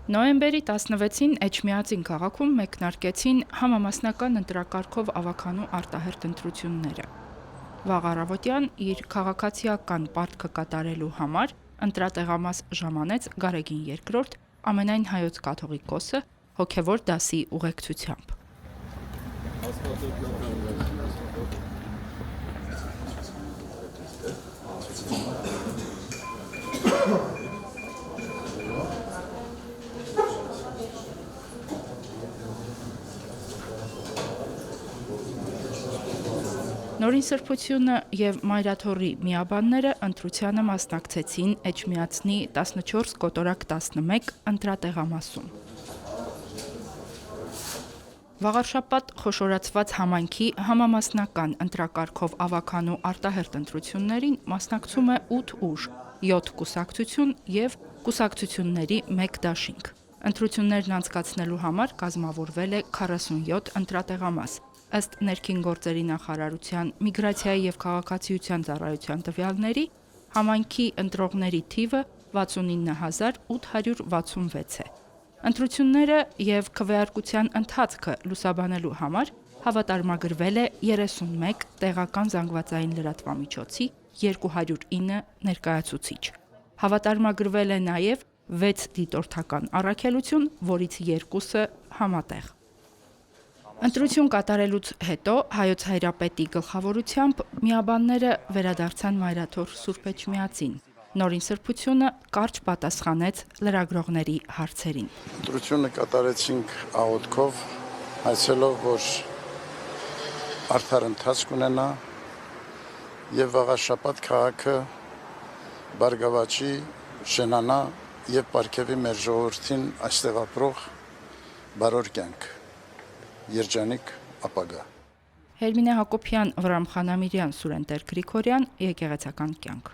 Նոյեմբերի 16-ին Էջմիածին քաղաքում մեկնարկեցին համամասնական ընտրակարգով ավականու արտահերթ ընտրությունները։ Վաղ առավոտյան իր քաղաքացիական պարտքը կատարելու համար ընտրատեղամաս ժամանեց Գարեգին II ամենայն հայոց կաթողիկոսը հոգևոր դասի ուղեկցությամբ։ Նորին սրբությունը եւ Մայրաթորի միաբանները ընտրությանը մասնակցեցին Էջմիածնի 14 կոտորակ 11 ընտրատեղամասում։ Վաղարշաբաթ խոշորացված համայնքի համամասնական ընտրակարգով ավականու արտահերթ ընտրություններին մասնակցում է 8 ուժ, 7 կուսակցություն եւ կուսակցությունների 1 դաշինք։ Ընտրություններն անցկացնելու համար կազմավորվել է 47 ընտրատեղամաս։ Ըստ ներքին գործերի նախարարության միգրացիայի եւ քաղաքացիության ծառայության տվյալների, համայնքի ընտրողների թիվը 69866 է։ Ընտրությունները եւ քվեարկության ընթացքը լուսաբանելու համար հավատարմագրվել է 31 տեղական զանգվածային լրատվամիջոցի 209 ներկայացուցիչ։ Հավատարմագրվել է նաեւ 6 դիտորդական առաքելություն, որից 2-ը համատեղ։ Ընտրություն կատարելուց հետո հայոց հայրապետի գլխավորությամբ միաբանները վերադարձան Մայրաթոր Սուրբ Էջմիածին։ Նորին սրբությունը կարճ պատասխանեց լրագրողների հարցերին։ Ընտրությունը կատարեցինք աղոթքով, հայցելով, որ արդար ընթացք ունենա եւ վաղաշաբաթ քաղաքը բարգավաճի, շենանա եւ պարգևի մեր ժողովրդին այստեղ ապրող բարոր կյանք, երջանիկ ապագա։ Հերմինե Հակոբյան, Վրամ Խանամիրյան, Սուրեն Տեր Գրիգորյան, Եկեղեցական կյանք։